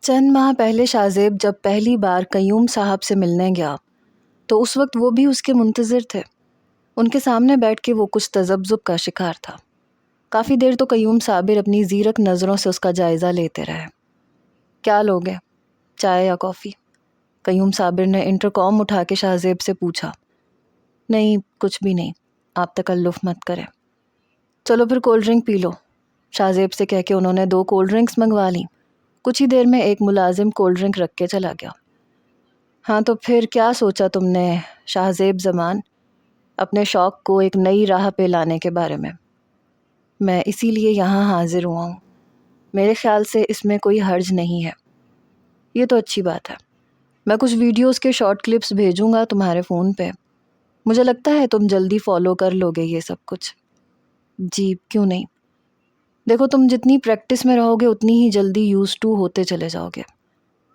چند ماہ پہلے شاہ زیب جب پہلی بار قیوم صاحب سے ملنے گیا تو اس وقت وہ بھی اس کے منتظر تھے۔ ان کے سامنے بیٹھ کے وہ کچھ تذبذب کا شکار تھا۔ کافی دیر تو قیوم صابر اپنی زیرک نظروں سے اس کا جائزہ لیتے رہے۔ کیا لوگے؟ چائے یا کافی؟ قیوم صابر نے انٹرکام اٹھا کے شاہ زیب سے پوچھا۔ نہیں، کچھ بھی نہیں، آپ تکلف مت کریں۔ چلو پھر کولڈ ڈرنک پی لو، شاہ زیب سے کہہ کے انہوں نے 2 کولڈ ڈرنکس منگوا لیں۔ کچھ ہی دیر میں ایک ملازم کولڈ ڈرنک رکھ کے چلا گیا۔ ہاں تو پھر کیا سوچا تم نے شاہ زیب زمان، اپنے شوق کو ایک نئی راہ پہ لانے کے بارے میں؟ میں اسی لیے یہاں حاضر ہوا ہوں۔ میرے خیال سے اس میں کوئی حرج نہیں ہے۔ یہ تو اچھی بات ہے۔ میں کچھ ویڈیوز کے شارٹ کلپس بھیجوں گا تمہارے فون پہ۔ مجھے لگتا ہے تم جلدی فالو کر لوگے یہ سب کچھ۔ جی کیوں نہیں۔ دیکھو تم جتنی پریکٹس میں رہو گے اتنی ہی جلدی یوز ٹو ہوتے چلے جاؤ گے۔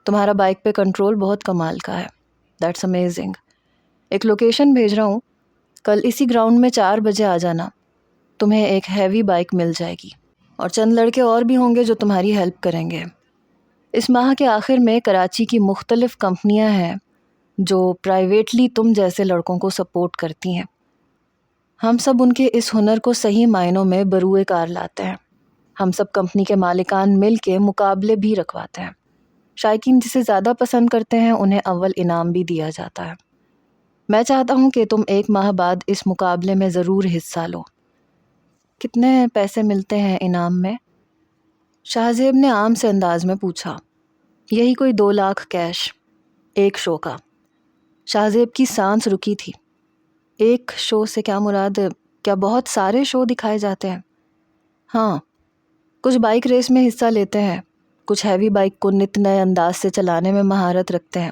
تمہارا بائک پہ کنٹرول بہت کمال کا ہے۔ That's amazing. ایک لوکیشن بھیج رہا ہوں، کل اسی گراؤنڈ میں 4 بجے آ جانا۔ تمہیں ایک ہیوی بائک مل جائے گی اور چند لڑکے اور بھی ہوں گے جو تمہاری ہیلپ کریں گے۔ اس ماہ کے آخر میں کراچی کی مختلف کمپنیاں ہیں جو پرائیویٹلی تم جیسے لڑکوں کو سپورٹ کرتی ہیں۔ ہم سب ان کے اس ہنر کو صحیح معنوں میں بروئے کار لاتے ہیں۔ ہم سب کمپنی کے مالکان مل کے مقابلے بھی رکھواتے ہیں۔ شائقین جسے زیادہ پسند کرتے ہیں انہیں اول انعام بھی دیا جاتا ہے۔ میں چاہتا ہوں کہ تم 1 ماہ بعد اس مقابلے میں ضرور حصہ لو۔ کتنے پیسے ملتے ہیں انعام میں؟ شاہ زیب نے عام سے انداز میں پوچھا۔ یہی کوئی 2 لاکھ کیش، 1 شو کا۔ شاہ زیب کی سانس رکی تھی۔ 1 شو سے کیا مراد؟ کیا بہت سارے شو دکھائے جاتے ہیں؟ ہاں، کچھ بائک ریس میں حصہ لیتے ہیں، کچھ ہیوی بائک کو نت نئے انداز سے چلانے میں مہارت رکھتے ہیں۔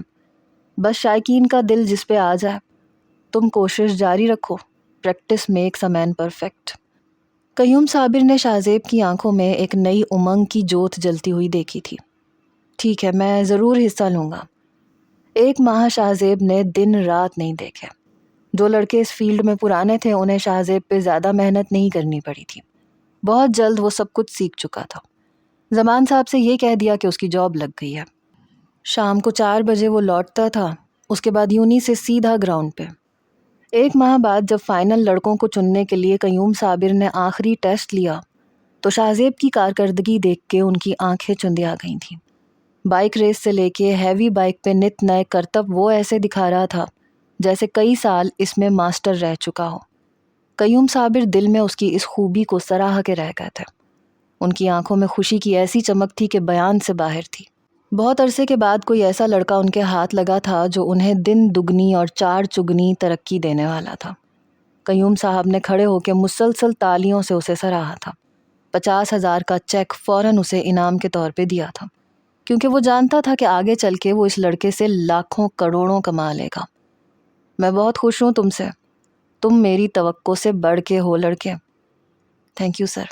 بس شائقین کا دل جس پہ آ جائے۔ تم کوشش جاری رکھو، practice makes a man perfect. Qayyum Sabir نے شاہ زیب کی آنکھوں میں ایک نئی امنگ کی جوت جلتی ہوئی دیکھی تھی۔ ٹھیک ہے، میں ضرور حصہ لوں گا۔ 1 ماہ شاہ زیب نے دن رات نہیں دیکھے۔ جو لڑکے اس فیلڈ میں پرانے تھے انہیں شاہ زیب پہ زیادہ محنت نہیں کرنی پڑی تھی۔ بہت جلد وہ سب کچھ سیکھ چکا تھا۔ زمان صاحب سے یہ کہہ دیا کہ اس کی جاب لگ گئی ہے۔ شام کو 4 بجے وہ لوٹتا تھا، اس کے بعد یونی سے سیدھا گراؤنڈ پہ۔ 1 ماہ بعد جب فائنل لڑکوں کو چننے کے لیے قیوم صابر نے آخری ٹیسٹ لیا تو شاہ زیب کی کارکردگی دیکھ کے ان کی آنکھیں چندیا گئی تھیں۔ بائک ریس سے لے کے ہیوی بائک پہ نت نئے کرتب وہ ایسے دکھا رہا تھا جیسے کئی سال اس میں ماسٹر رہ چکا ہو۔ قیوم صابر دل میں اس کی اس خوبی کو سراہ کے رہ گئے تھے۔ ان کی آنکھوں میں خوشی کی ایسی چمک تھی کہ بیان سے باہر تھی۔ بہت عرصے کے بعد کوئی ایسا لڑکا ان کے ہاتھ لگا تھا جو انہیں دن دگنی اور 4 چگنی ترقی دینے والا تھا۔ قیوم صاحب نے کھڑے ہو کے مسلسل تالیوں سے اسے سراہا تھا۔ 50,000 کا چیک فوراً اسے انعام کے طور پہ دیا تھا، کیونکہ وہ جانتا تھا کہ آگے چل کے وہ اس لڑکے سے لاکھوں کروڑوں کما لے گا۔ میں بہت خوش ہوں تم سے، تم میری توقع سے بڑھ کے ہو لڑکے۔ Thank you sir.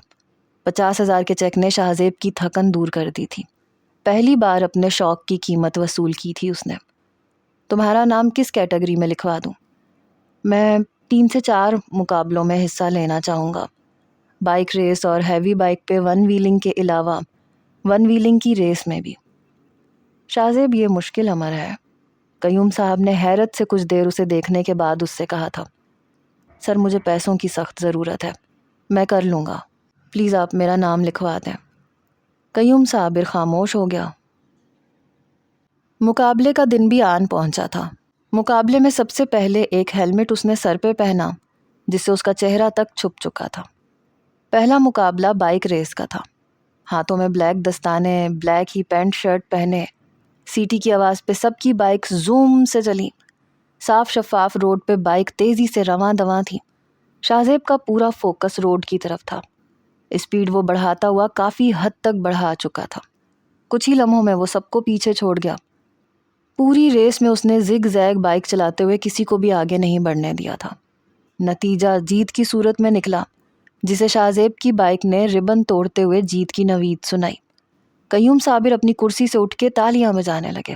50,000 کے چیک نے شاہ زیب کی تھکن دور کر دی تھی۔ پہلی بار اپنے شوق کی قیمت وصول کی تھی اس نے۔ تمہارا نام کس کیٹیگری میں لکھوا دوں؟ میں 3 سے 4 مقابلوں میں حصہ لینا چاہوں گا۔ بائک ریس اور ہیوی بائک پہ 1 ویلنگ کے علاوہ 1 ویلنگ کی ریس میں بھی۔ شاہ زیب یہ مشکل امر ہے۔ قیوم صاحب نے حیرت سے کچھ دیر اسے دیکھنے کے بعد اس سے کہا تھا۔ سر مجھے پیسوں کی سخت ضرورت ہے، میں کر لوں گا، پلیز آپ میرا نام لکھوا دیں۔ قیوم صابر خاموش ہو گیا۔ مقابلے کا دن بھی آن پہنچا تھا۔ مقابلے میں سب سے پہلے ایک ہیلمٹ اس نے سر پہ پہنا جس سے اس کا چہرہ تک چھپ چکا تھا۔ پہلا مقابلہ بائک ریس کا تھا۔ ہاتھوں میں بلیک دستانے، بلیک ہی پینٹ شرٹ پہنے، سیٹی کی آواز پہ سب کی بائک زوم سے چلی۔ صاف شفاف روڈ پہ بائک تیزی سے رواں دواں تھی۔ شاہ زیب کا پورا فوکس روڈ کی طرف تھا۔ اسپیڈ وہ بڑھاتا ہوا کافی حد تک بڑھا چکا تھا۔ کچھ ہی لمحوں میں وہ سب کو پیچھے چھوڑ گیا۔ پوری ریس میں اس نے زگ زیگ بائک چلاتے ہوئے کسی کو بھی آگے نہیں بڑھنے دیا تھا۔ نتیجہ جیت کی صورت میں نکلا، جسے شاہ زیب کی بائک نے ربن توڑتے ہوئے جیت کی نوید سنائی۔ قیوم صابر اپنی کرسی سے اٹھ کے تالیاں بجانے لگے۔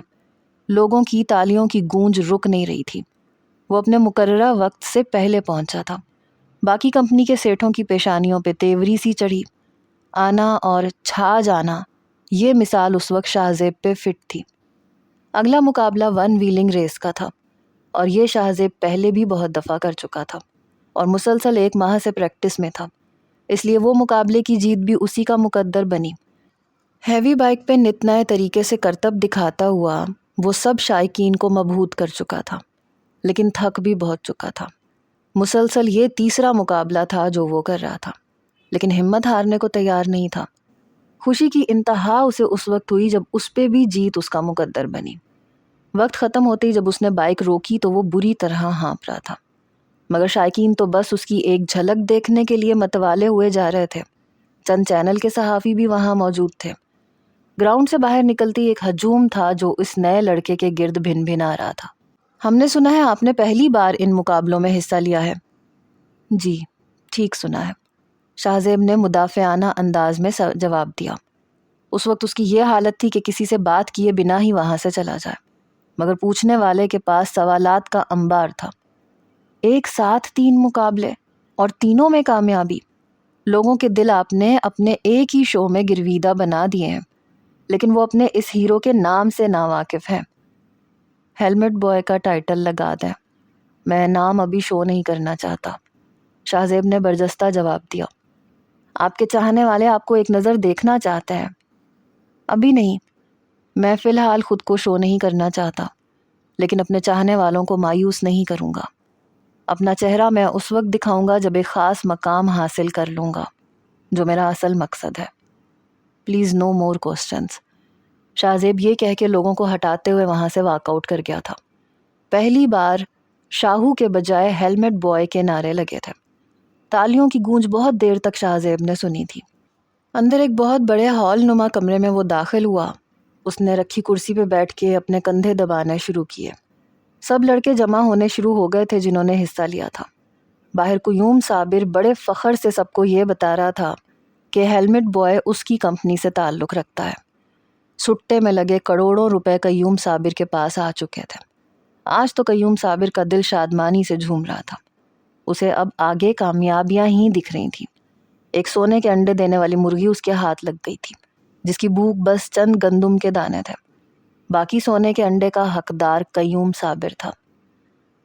لوگوں کی تالیوں کی گونج رک نہیں رہی تھی۔ وہ اپنے مقررہ وقت سے پہلے پہنچا تھا۔ باقی کمپنی کے سیٹھوں کی پیشانیوں پہ تیوری سی چڑھی۔ آنا اور چھا جانا یہ مثال اس وقت شاہ زیب پہ فٹ تھی۔ اگلا مقابلہ 1 ویلنگ ریس کا تھا، اور یہ شاہ زیب پہلے بھی بہت دفعہ کر چکا تھا اور مسلسل 1 ماہ سے پریکٹس میں تھا، اس لیے وہ مقابلے کی جیت بھی اسی کا مقدر بنی۔ ہیوی بائک پہ نت نئے طریقے سے کرتب دکھاتا ہوا وہ سب شائقین کو مبہوت کر چکا تھا، لیکن تھک بھی بہت چکا تھا۔ مسلسل یہ تیسرا مقابلہ تھا جو وہ کر رہا تھا، لیکن ہمت ہارنے کو تیار نہیں تھا۔ خوشی کی انتہا اسے اس وقت ہوئی جب اس پہ بھی جیت اس کا مقدر بنی۔ وقت ختم ہوتے ہی جب اس نے بائک روکی تو وہ بری طرح ہانپ رہا تھا، مگر شائقین تو بس اس کی ایک جھلک دیکھنے کے لیے متوالے ہوئے جا رہے تھے۔ چند چینل کے صحافی بھی وہاں موجود تھے۔ گراؤنڈ سے باہر نکلتی ایک ہجوم تھا جو اس نئے لڑکے کے گرد بھن بھن آ رہا تھا۔ ہم نے سنا ہے آپ نے پہلی بار ان مقابلوں میں حصہ لیا ہے؟ جی، ٹھیک سنا ہے، شاہ زیب نے مدافعانہ انداز میں جواب دیا۔ اس وقت اس کی یہ حالت تھی کہ کسی سے بات کیے بنا ہی وہاں سے چلا جائے، مگر پوچھنے والے کے پاس سوالات کا انبار تھا۔ ایک ساتھ 3 مقابلے اور تینوں میں کامیابی۔ لوگوں کے دل آپ نے اپنے ایک ہی شو میں گرویدہ بنا دیے ہیں، لیکن وہ اپنے اس ہیرو کے نام سے ناواقف ہیں۔ ہیلمٹ بوائے کا ٹائٹل لگا دیں، میں نام ابھی شو نہیں کرنا چاہتا، شاہ زیب نے برجستہ جواب دیا۔ آپ کے چاہنے والے آپ کو ایک نظر دیکھنا چاہتے ہیں۔ ابھی نہیں، میں فی الحال خود کو شو نہیں کرنا چاہتا، لیکن اپنے چاہنے والوں کو مایوس نہیں کروں گا۔ اپنا چہرہ میں اس وقت دکھاؤں گا جب ایک خاص مقام حاصل کر لوں گا، جو میرا اصل مقصد ہے۔ Please know more questions. شاہ زیب یہ کہہ کے لوگوں کو ہٹاتے ہوئے وہاں سے واک آؤٹ کر گیا تھا۔ پہلی بار شاہو کے بجائے ہیلمٹ بوائے کے نعرے لگے تھے۔ تالیوں کی گونج بہت دیر تک شاہ زیب نے سنی تھی۔ اندر ایک بہت بڑے ہال نما کمرے میں وہ داخل ہوا۔ اس نے رکھی کرسی پہ بیٹھ کے اپنے کندھے دبانے شروع کیے۔ سب لڑکے جمع ہونے شروع ہو گئے تھے جنہوں نے حصہ لیا تھا۔ باہر قیوم صابر بڑے فخر سے سب کو یہ بتا رہا تھا کہ ہیلمٹ بوائے اس کی کمپنی سے تعلق رکھتا ہے۔ سٹے میں لگے کروڑوں روپے قیوم صابر کے پاس آ چکے تھے۔ آج تو قیوم صابر کا دل شادمانی سے جھوم رہا تھا۔ اسے اب آگے کامیابیاں ہی دکھ رہی تھیں۔ ایک سونے کے انڈے دینے والی مرغی اس کے ہاتھ لگ گئی تھی، جس کی بھوک بس چند گندم کے دانے تھے۔ باقی سونے کے انڈے کا حقدار قیوم صابر تھا۔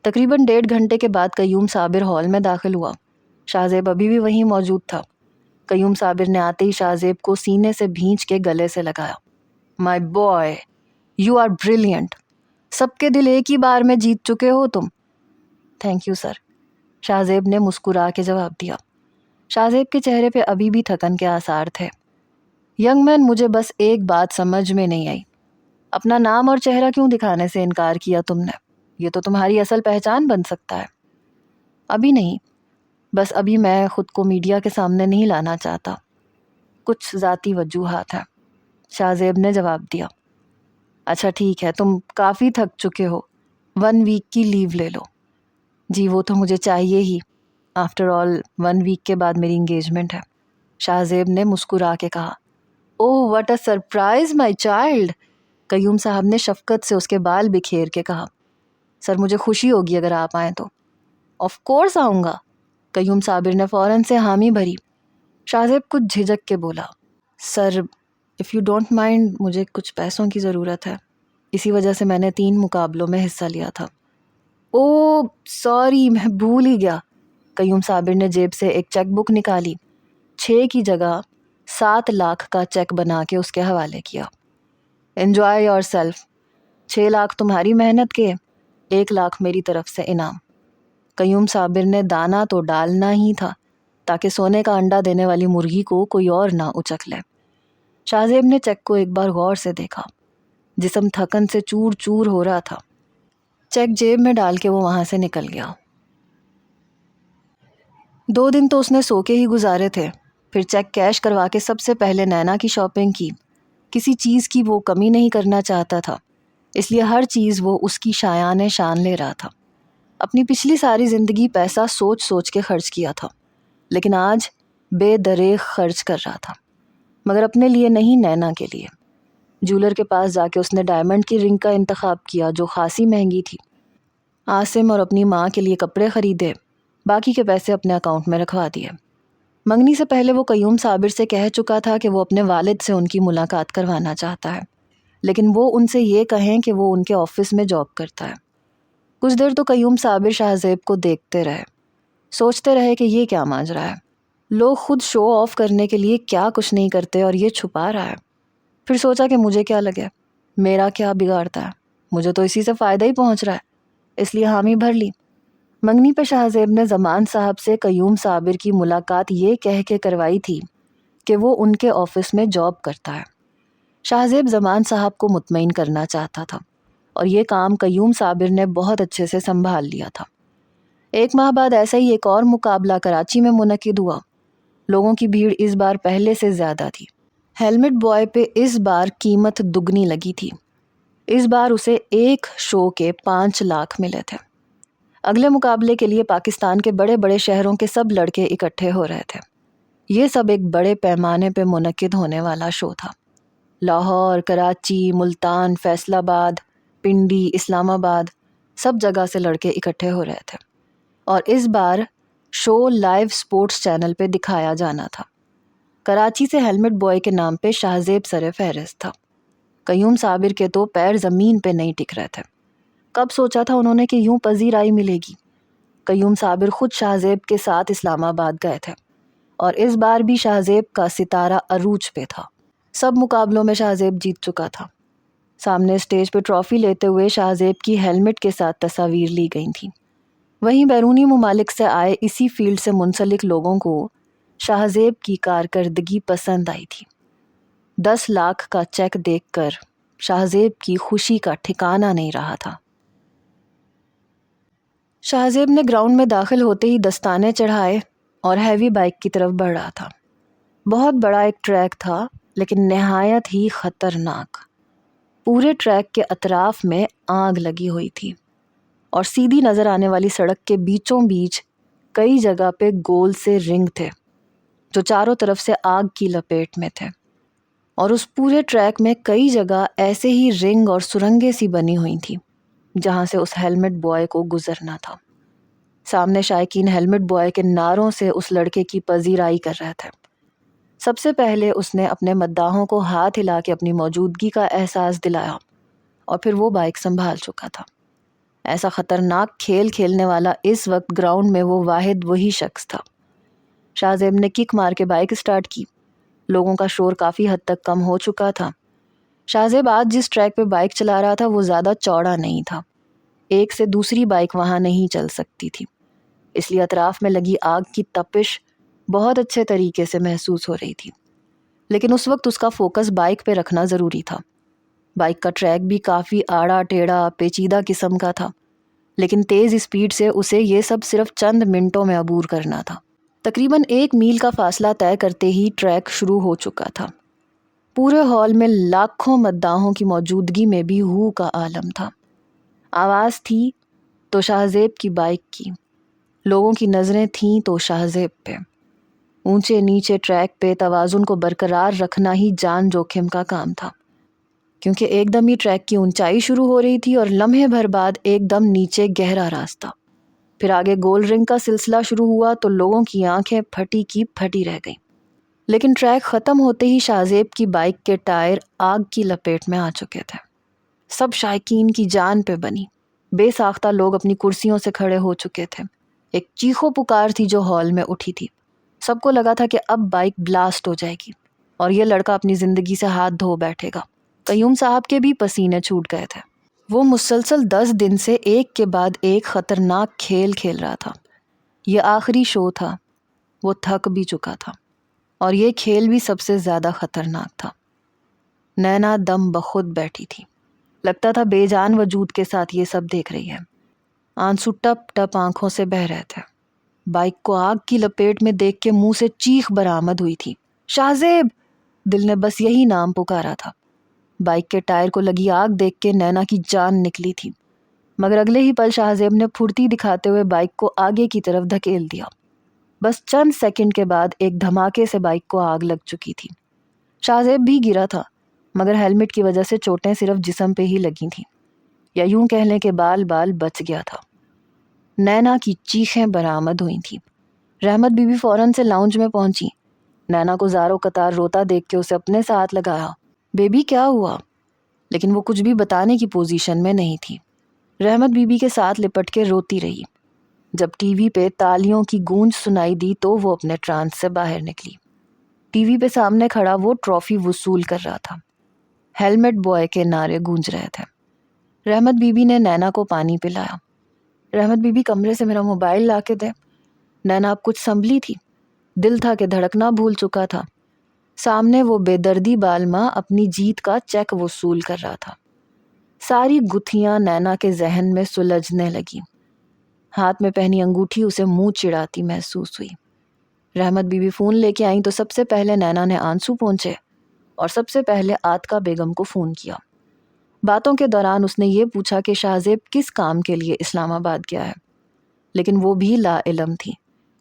تقریباً 1.5 گھنٹے کے بعد قیوم صابر ہال میں داخل ہوا۔ شاہ زیب ابھی بھی وہیں موجود تھا۔ قیوم صابر نے آتے ہی شاہ زیب کو سینے سے بھینچ کے گلے سے لگایا۔ مائی بوائے، یو آر بریلینٹ، سب کے دل ایک ہی بار میں جیت چکے ہو تم۔ تھینک یو سر، شاہ زیب نے مسکرا کے جواب دیا۔ شاہ زیب کے چہرے پہ ابھی بھی تھکن کے آثار تھے۔ ینگ مین، مجھے بس ایک بات سمجھ میں نہیں آئی، اپنا نام اور چہرہ کیوں دکھانے سے انکار کیا تم نے؟ یہ تو تمہاری اصل پہچان بن سکتا ہے۔ ابھی نہیں، بس ابھی میں خود کو میڈیا کے سامنے نہیں لانا چاہتا، کچھ ذاتی وجوہات ہیں، شاہ زیب نے جواب دیا۔ اچھا ٹھیک ہے، تم کافی تھک چکے ہو، 1 ویک کی لیو لے لو۔ جی وہ تو مجھے چاہیے ہی، آفٹر آل 1 ویک کے بعد میری انگیجمنٹ ہے، شاہ زیب نے مسکرا کے کہا۔ Oh what a surprise my child, Qayyum Sahab نے شفقت سے اس کے بال بکھیر کے کہا۔ سر مجھے خوشی ہوگی اگر آپ آئیں تو۔ آف کورس آؤں گا، قیوم صابر نے فوراً سے حامی بھری۔ شاہ زیب کچھ جھجک کے بولا، sir if you don't mind, مجھے کچھ پیسوں کی ضرورت ہے، اسی وجہ سے میں نے 3 مقابلوں میں حصہ لیا تھا۔ او سوری، میں بھول ہی گیا، قیوم صابر نے جیب سے ایک چیک بک نکالی، 6 کی جگہ 7 لاکھ کا چیک بنا کے اس کے حوالے کیا۔ انجوائے یور سیلف، 6 لاکھ تمہاری محنت کے، 1 لاکھ میری طرف سے انعام۔ قیوم صابر نے دانا تو ڈالنا ہی تھا تاکہ سونے کا انڈا دینے والی مرغی کو کوئی اور نہ اچک لے۔ شاہ زیب نے چیک کو ایک بار غور سے دیکھا، جسم تھکن سے چور چور ہو رہا تھا۔ چیک جیب میں ڈال کے وہ وہاں سے نکل گیا۔ 2 دن تو اس نے سو کے ہی گزارے تھے، پھر چیک کیش کروا کے سب سے پہلے نینا کی شاپنگ کی۔ کسی چیز کی وہ کمی نہیں کرنا چاہتا تھا، اس لیے ہر چیز وہ اس کی شایان شان لے رہا تھا۔ اپنی پچھلی ساری زندگی پیسہ سوچ سوچ کے خرچ کیا تھا، لیکن آج بے دریغ خرچ کر رہا تھا، مگر اپنے لیے نہیں، نینا کے لیے۔ جولر کے پاس جا کے اس نے ڈائمنڈ کی رنگ کا انتخاب کیا جو خاصی مہنگی تھی۔ عاصم اور اپنی ماں کے لیے کپڑے خریدے، باقی کے پیسے اپنے اکاؤنٹ میں رکھوا دیے۔ منگنی سے پہلے وہ قیوم صابر سے کہہ چکا تھا کہ وہ اپنے والد سے ان کی ملاقات کروانا چاہتا ہے، لیکن وہ ان سے یہ کہیں کہ وہ ان کے آفس میں جاب کرتا ہے۔ کچھ دیر تو قیوم صابر شاہ زیب کو دیکھتے رہے، سوچتے رہے کہ یہ کیا ماجرا ہے، لوگ خود شو آف کرنے کے لیے کیا کچھ نہیں کرتے اور یہ چھپا رہا ہے۔ پھر سوچا کہ مجھے کیا لگے، میرا کیا بگاڑتا ہے، مجھے تو اسی سے فائدہ ہی پہنچ رہا ہے، اس لیے حامی بھر لی۔ منگنی پہ شاہ زیب نے زمان صاحب سے قیوم صابر کی ملاقات یہ کہہ کے کروائی تھی کہ وہ ان کے آفس میں جاب کرتا ہے۔ شاہ زیب زمان صاحب کو مطمئن کرنا چاہتا تھا اور یہ کام قیوم صابر نے بہت اچھے سے سنبھال لیا تھا۔ 1 ماہ بعد ایسا ہی ایک اور مقابلہ کراچی میں منعقد ہوا۔ لوگوں کی بھیڑ اس بار پہلے سے زیادہ تھی۔ ہیلمٹ بوائے پہ اس بار قیمت دگنی لگی تھی۔ اس بار اسے ایک شو کے 5 لاکھ ملے تھے۔ اگلے مقابلے کے لیے پاکستان کے بڑے بڑے شہروں کے سب لڑکے اکٹھے ہو رہے تھے۔ یہ سب ایک بڑے پیمانے پہ منعقد ہونے والا شو تھا۔ لاہور، کراچی، ملتان، فیصل آباد، پنڈی، اسلام آباد، سب جگہ سے لڑکے اکٹھے ہو رہے تھے، اور اس بار شو لائیو سپورٹس چینل پہ دکھایا جانا تھا۔ کراچی سے ہیلمٹ بوائے کے نام پہ شاہ زیب سر فہرست تھا۔ قیوم صابر کے تو پیر زمین پہ نہیں ٹک رہے تھے۔ کب سوچا تھا انہوں نے کہ یوں پذیرائی ملے گی؟ قیوم صابر خود شاہ زیب کے ساتھ اسلام آباد گئے تھے، اور اس بار بھی شاہ زیب کا ستارہ عروج پہ تھا۔ سب مقابلوں میں شاہ زیب جیت چکا تھا۔ سامنے اسٹیج پہ ٹرافی لیتے ہوئے شاہ زیب کی ہیلمٹ کے ساتھ تصاویر لی گئی تھیں۔ وہیں بیرونی ممالک سے آئے اسی فیلڈ سے منسلک لوگوں کو شاہ زیب کی کارکردگی پسند آئی تھی۔ 10 لاکھ کا چیک دیکھ کر شاہ زیب کی خوشی کا ٹھکانہ نہیں رہا تھا۔ شاہ زیب نے گراؤنڈ میں داخل ہوتے ہی دستانے چڑھائے اور ہیوی بائک کی طرف بڑھ رہا تھا۔ بہت بڑا ایک ٹریک تھا، لیکن نہایت ہی خطرناک۔ پورے ٹریک کے اطراف میں آگ لگی ہوئی تھی، اور سیدھی نظر آنے والی سڑک کے بیچوں بیچ کئی جگہ پہ گول سے رنگ تھے جو چاروں طرف سے آگ کی لپیٹ میں تھے، اور اس پورے ٹریک میں کئی جگہ ایسے ہی رنگ اور سرنگیں سی بنی ہوئی تھیں جہاں سے اس ہیلمٹ بوائے کو گزرنا تھا۔ سامنے شائقین ہیلمٹ بوائے کے نعروں سے اس لڑکے کی پذیرائی کر رہے تھے۔ سب سے پہلے اس نے اپنے مداحوں کو ہاتھ ہلا کے اپنی موجودگی کا احساس دلایا، اور پھر وہ بائک سنبھال چکا تھا۔ ایسا خطرناک کھیل کھیلنے والا اس وقت گراؤنڈ میں وہ واحد وہی شخص تھا۔ شاہ زیب نے کک مار کے بائک سٹارٹ کی۔ لوگوں کا شور کافی حد تک کم ہو چکا تھا۔ شاہ زیب آج جس ٹریک پہ بائک چلا رہا تھا وہ زیادہ چوڑا نہیں تھا، ایک سے دوسری بائک وہاں نہیں چل سکتی تھی، اس لیے اطراف میں لگی آگ کی تپش بہت اچھے طریقے سے محسوس ہو رہی تھی۔ لیکن اس وقت اس کا فوکس بائک پہ رکھنا ضروری تھا۔ بائک کا ٹریک بھی کافی آڑا ٹیڑھا پیچیدہ قسم کا تھا، لیکن تیز اسپیڈ سے اسے یہ سب صرف چند منٹوں میں عبور کرنا تھا۔ تقریباً 1 میل کا فاصلہ طے کرتے ہی ٹریک شروع ہو چکا تھا۔ پورے ہال میں لاکھوں مداحوں کی موجودگی میں بھی ہو کا عالم تھا۔ آواز تھی تو شاہ زیب کی بائک کی، لوگوں کی نظریں تھیں تو شاہ زیب پہ۔ اونچے نیچے ٹریک پہ توازن کو برقرار رکھنا ہی جان جوکھم کا کام تھا، کیونکہ ایک دم ہی ٹریک کی اونچائی شروع ہو رہی تھی اور لمحے بھر بعد ایک دم نیچے گہرا راستہ، پھر آگے گول رنگ کا سلسلہ شروع ہوا تو لوگوں کی آنکھیں پھٹی کی پھٹی رہ گئیں۔ لیکن ٹریک ختم ہوتے ہی شاہ زیب کی بائک کے ٹائر آگ کی لپیٹ میں آ چکے تھے۔ سب شائقین کی جان پہ بنی، بے ساختہ لوگ اپنی کرسیوں سے کھڑے ہو چکے تھے۔ ایک چیخو پکار تھی جو ہال میں اٹھی تھی۔ سب کو لگا تھا کہ اب بائک بلاسٹ ہو جائے گی اور یہ لڑکا اپنی زندگی سے ہاتھ دھو بیٹھے گا۔ قیوم صاحب کے بھی پسینے چھوٹ گئے تھے۔ وہ مسلسل 10 دن سے ایک کے بعد ایک خطرناک کھیل کھیل رہا تھا۔ یہ آخری شو تھا، وہ تھک بھی چکا تھا، اور یہ کھیل بھی سب سے زیادہ خطرناک تھا۔ نینا دم بخود بیٹھی تھی، لگتا تھا بے جان وجود کے ساتھ یہ سب دیکھ رہی ہے۔ آنسو ٹپ ٹپ آنکھوں سے بہہ رہے تھے۔ بائک کو آگ کی لپیٹ میں دیکھ کے منہ سے چیخ برآمد ہوئی تھی۔ شاہ زیب! دل نے بس یہی نام پکارا تھا۔ بائک کے ٹائر کو لگی آگ دیکھ کے نینا کی جان نکلی تھی، مگر اگلے ہی پل شاہ زیب نے پھرتی دکھاتے ہوئے بائک کو آگے کی طرف دھکیل دیا۔ بس چند سیکنڈ کے بعد ایک دھماکے سے بائک کو آگ لگ چکی تھی۔ شاہ زیب بھی گرا تھا، مگر ہیلمٹ کی وجہ سے چوٹیں صرف جسم پہ ہی لگی تھیں، یا یوں کہہ لیں کہ بال بچ گیا تھا۔ نینا کی چیخیں برآمد ہوئی تھیں۔ رحمت بی بی فوراً سے لاؤنج میں پہنچی. نینا کو زاروں قطار روتا دیکھ کے اسے اپنے ساتھ لگایا. بیبی کیا ہوا؟ لیکن وہ کچھ بھی بتانے کی پوزیشن میں نہیں تھی. رحمت بی بی کے ساتھ لپٹ کے روتی رہی. جب ٹی وی پہ تالیوں کی گونج سنائی دی تو وہ اپنے ٹرانس سے باہر نکلی. ٹی وی پہ سامنے کھڑا وہ ٹرافی وصول کر رہا تھا. ہیلمٹ بوائے کے نعرے گونج رہے تھے. رحمت بی بی نے نینا کو پانی پلایا. رحمت بی بی کمرے سے میرا موبائل لا کے دے. نینا اب کچھ سنبھلی تھی. دل تھا کہ دھڑکنا بھول چکا تھا. سامنے وہ بے دردی بالما اپنی جیت کا چیک وصول کر رہا تھا. ساری گتھیاں نینا کے ذہن میں سلجھنے لگی. ہاتھ میں پہنی انگوٹھی اسے منہ چڑھاتی محسوس ہوئی. رحمت بی بی فون لے کے آئیں تو سب سے پہلے نینا نے آنسو پونچھے اور سب سے پہلے عاتقہ بیگم کو فون کیا. باتوں کے دوران اس نے یہ پوچھا کہ شاہزیب کس کام کے لیے اسلام آباد گیا ہے، لیکن وہ بھی لا علم تھی.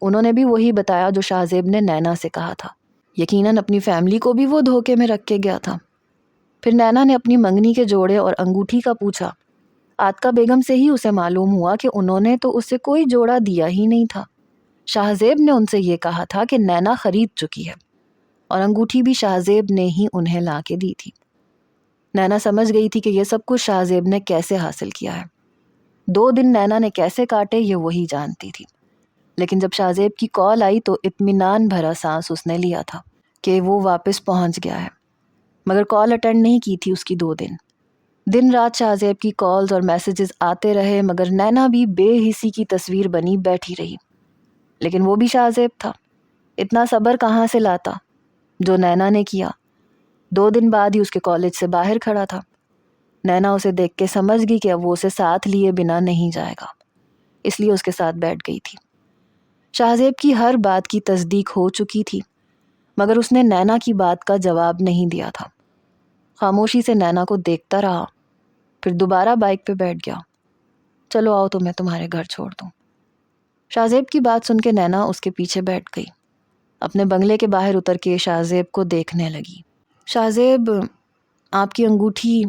انہوں نے بھی وہی بتایا جو شاہزیب نے نینا سے کہا تھا. یقیناً اپنی فیملی کو بھی وہ دھوکے میں رکھ کے گیا تھا. پھر نینا نے اپنی منگنی کے جوڑے اور انگوٹھی کا پوچھا. عاتقہ بیگم سے ہی اسے معلوم ہوا کہ انہوں نے تو اسے کوئی جوڑا دیا ہی نہیں تھا. شاہزیب نے ان سے یہ کہا تھا کہ نینا خرید چکی ہے اور انگوٹھی بھی شاہزیب نے ہی انہیں لا کے دی تھی. نینا سمجھ گئی تھی کہ یہ سب کچھ شاہزیب نے کیسے حاصل کیا ہے. 2 دن نینا نے کیسے کاٹے یہ وہی جانتی تھی. لیکن جب شاہزیب کی کال آئی تو اطمینان بھرا سانس اس نے لیا تھا کہ وہ واپس پہنچ گیا ہے. مگر کال اٹینڈ نہیں کی تھی اس کی 2 دن. دن رات شاہزیب کی کالز اور میسیجز آتے رہے مگر نینا بھی بے حسی کی تصویر بنی بیٹھی رہی. لیکن وہ بھی شاہزیب تھا. اتنا صبر کہاں سے لاتا جو نینا نے کیا. 2 دن بعد ہی اس کے کالج سے باہر کھڑا تھا. نینا اسے دیکھ کے سمجھ گئی کہ اب وہ اسے ساتھ لیے بنا نہیں جائے گا، اس لیے اس کے ساتھ بیٹھ گئی تھی. شاہزیب کی ہر بات کی تصدیق ہو چکی تھی مگر اس نے نینا کی بات کا جواب نہیں دیا تھا. خاموشی سے نینا کو دیکھتا رہا، پھر دوبارہ بائک پہ بیٹھ گیا. چلو آؤ تو میں تمہارے گھر چھوڑ دوں. شاہزیب کی بات سن کے نینا اس کے پیچھے بیٹھ گئی. اپنے بنگلے کے باہر اتر کے شاہزیب کو دیکھنے لگی. شاہزیب، آپ کی انگوٹھی